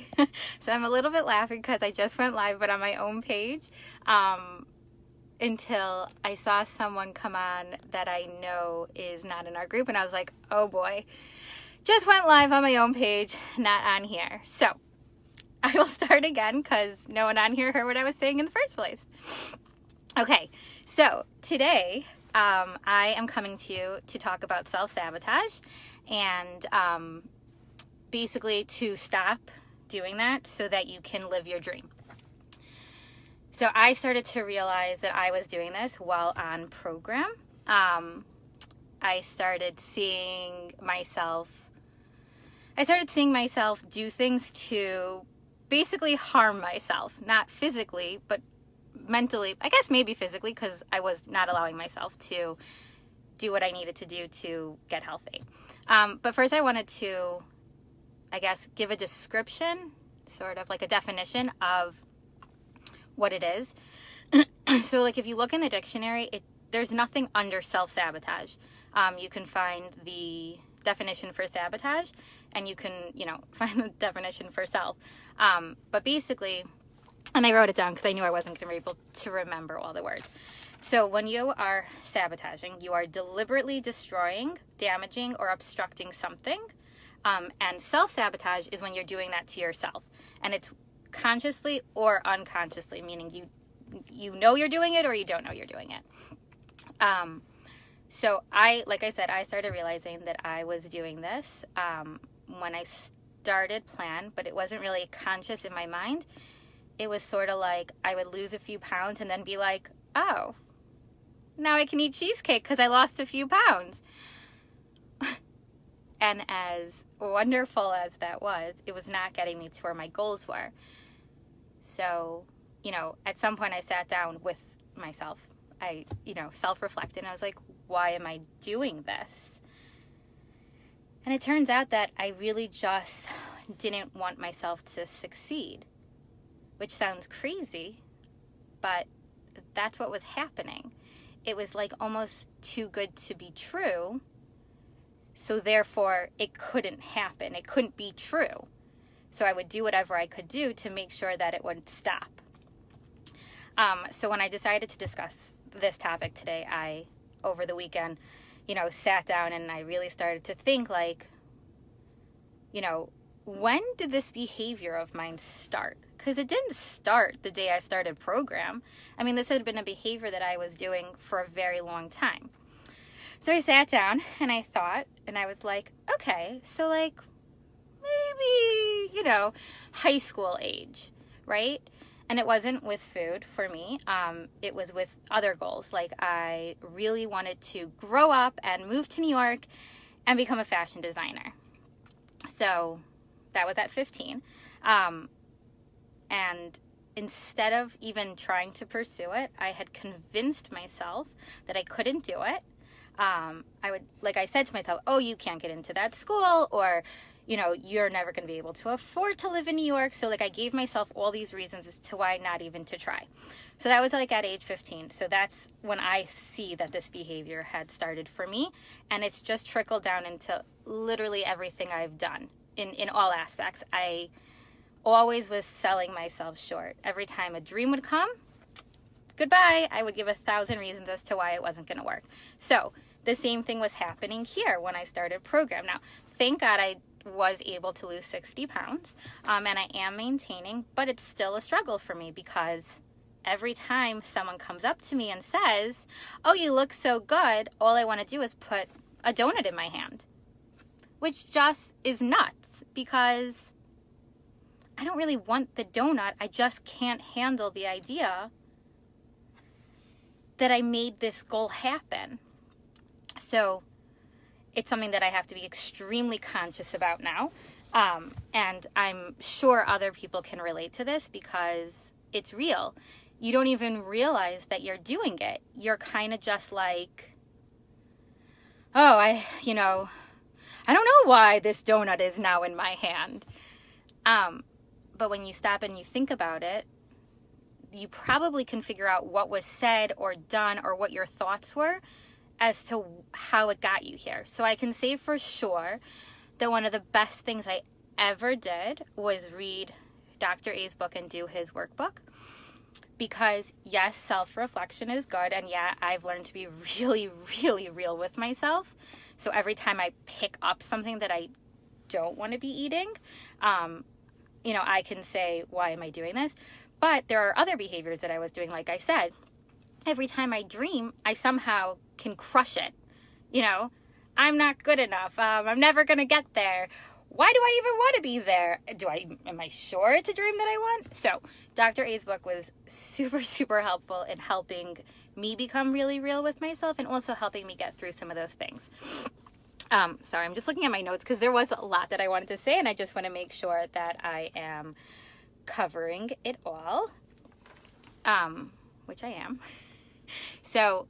today. So I'm a little bit laughing because I just went live, but on my own page, until I saw someone come on that I know is not in our group. And I was like, oh boy, just went live on my own page, not on here. So I will start again because no one on here heard what I was saying in the first place. Okay, so today I am coming to you to talk about self-sabotage and basically to stop doing that so that you can live your dream. So I started to realize that I was doing this while on program. I started seeing myself do things to basically harm myself, not physically, but mentally, I guess maybe physically, because I was not allowing myself to do what I needed to do to get healthy. But first I wanted to, I guess, give a description, sort of like a definition of what it is. So like if you look in the dictionary, there's nothing under self-sabotage. You can find the definition for sabotage and you can, find the definition for self. But basically, and I wrote it down because I knew I wasn't going to be able to remember all the words. So when you are sabotaging, you are deliberately destroying, damaging, or obstructing something. And self-sabotage is when you're doing that to yourself. And it's consciously or unconsciously, meaning you know you're doing it or you don't know you're doing it. So like I said, I started realizing that I was doing this when I started plan, but it wasn't really conscious in my mind. It was sort of like I would lose a few pounds and then be like, oh, now I can eat cheesecake because I lost a few pounds. And as wonderful as that was, it was not getting me to where my goals were. So, at some point I sat down with myself. I, self-reflected and I was like, why am I doing this? And it turns out that I really just didn't want myself to succeed, which sounds crazy, but that's what was happening. It was like almost too good to be true. So therefore it couldn't happen. It couldn't be true. So I would do whatever I could do to make sure that it would stop. So when I decided to discuss this topic today, I, over the weekend, sat down and I really started to think like, when did this behavior of mine start? Because it didn't start the day I started program. I mean, this had been a behavior that I was doing for a very long time. So I sat down and I thought, and I was like, okay, so like maybe, high school age, right? And it wasn't with food for me. It was with other goals. Like I really wanted to grow up and move to New York and become a fashion designer. So that was at 15. And instead of even trying to pursue it, I had convinced myself that I couldn't do it. I said to myself, oh, you can't get into that school, or, you're never going to be able to afford to live in New York. So I gave myself all these reasons as to why not even to try. So that was at age 15. So that's when I see that this behavior had started for me. And it's just trickled down into literally everything I've done in all aspects. I always was selling myself short. Every time a dream would come, goodbye. I would give 1,000 reasons as to why it wasn't going to work. So the same thing was happening here when I started program. Now, thank God I was able to lose 60 pounds, and I am maintaining, but it's still a struggle for me because every time someone comes up to me and says, oh, you look so good, all I want to do is put a donut in my hand, which just is nuts because I don't really want the donut. I just can't handle the idea that I made this goal happen. So it's something that I have to be extremely conscious about now. And I'm sure other people can relate to this because it's real. You don't even realize that you're doing it. You're kind of just like, oh, I don't know why this donut is now in my hand. But when you stop and you think about it, you probably can figure out what was said or done or what your thoughts were as to how it got you here. So I can say for sure that one of the best things I ever did was read Dr. A's book and do his workbook. Because yes, self-reflection is good. And yeah, I've learned to be really, really real with myself. So every time I pick up something that I don't want to be eating, I can say, why am I doing this? But there are other behaviors that I was doing. Like I said, every time I dream, I somehow can crush it. I'm not good enough. I'm never going to get there. Why do I even want to be there? Am I sure it's a dream that I want? So Dr. A's book was super, super helpful in helping me become really real with myself and also helping me get through some of those things. Sorry, I'm just looking at my notes because there was a lot that I wanted to say, and I just want to make sure that I am covering it all, which I am. So,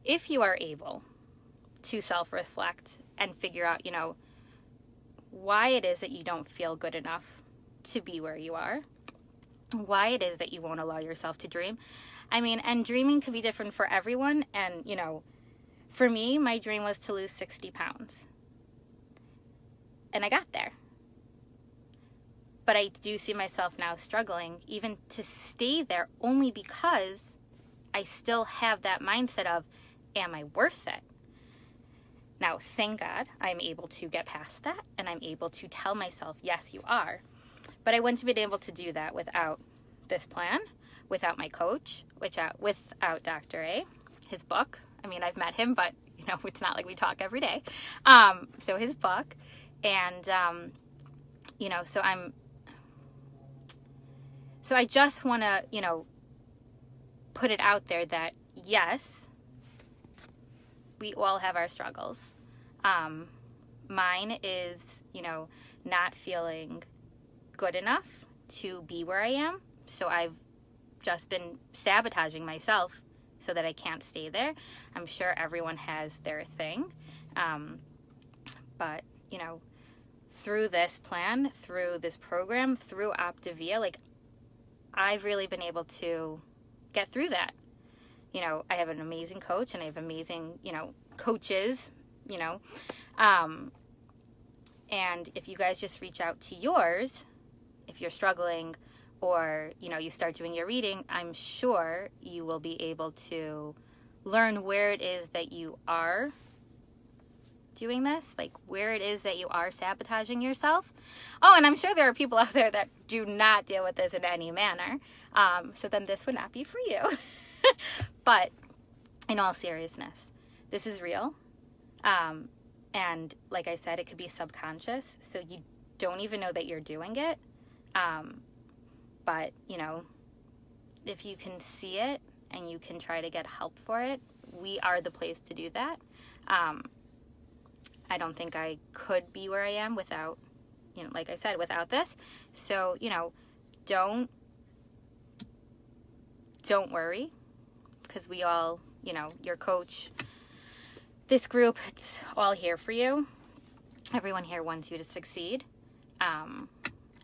if you are able to self-reflect and figure out, why it is that you don't feel good enough to be where you are, why it is that you won't allow yourself to dream. And dreaming can be different for everyone. And, for me, my dream was to lose 60 pounds. And I got there. But I do see myself now struggling even to stay there only because I still have that mindset of, am I worth it? Now, thank God, I'm able to get past that, and I'm able to tell myself, yes, you are. But I wouldn't have been able to do that without this plan, without my coach, without Dr. A, his book. I've met him, but, it's not like we talk every day. So his book, and, so I just want to, put it out there that, yes, we all have our struggles. Mine is, not feeling good enough to be where I am. So I've just been sabotaging myself so that I can't stay there. I'm sure everyone has their thing. But, through this plan, through this program, through Optavia, I've really been able to get through that. I have an amazing coach, and I have amazing, coaches, and if you guys just reach out to yours, if you're struggling or, you start doing your reading, I'm sure you will be able to learn where it is that you are doing this, where it is that you are sabotaging yourself. Oh, and I'm sure there are people out there that do not deal with this in any manner. So then this would not be for you. But in all seriousness, this is real. And like I said, it could be subconscious. So you don't even know that you're doing it. But, if you can see it and you can try to get help for it, we are the place to do that. I don't think I could be where I am without, like I said, without this. So, don't worry, because we all, your coach, this group, it's all here for you. Everyone here wants you to succeed.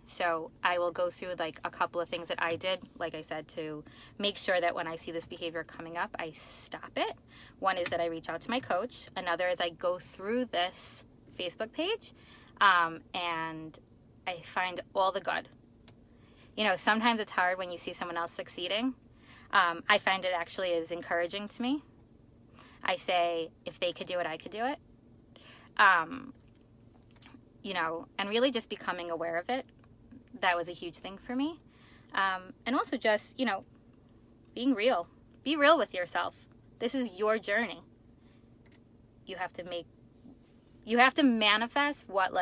So I will go through a couple of things that I did, like I said, to make sure that when I see this behavior coming up, I stop it. One is that I reach out to my coach. Another is I go through this Facebook page, and I find all the good. Sometimes it's hard when you see someone else succeeding. I find it actually is encouraging to me. I say, if they could do it, I could do it. And really just becoming aware of it. That was a huge thing for me. And also just, being real. Be real with yourself. This is your journey. You have to manifest what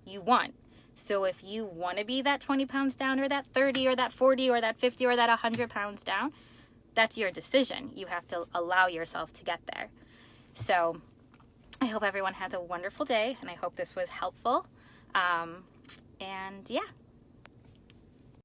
you want. So if you want to be that 20 pounds down, or that 30 or that 40 or that 50 or that 100 pounds down, that's your decision. You have to allow yourself to get there. So I hope everyone has a wonderful day, and I hope this was helpful. And yeah.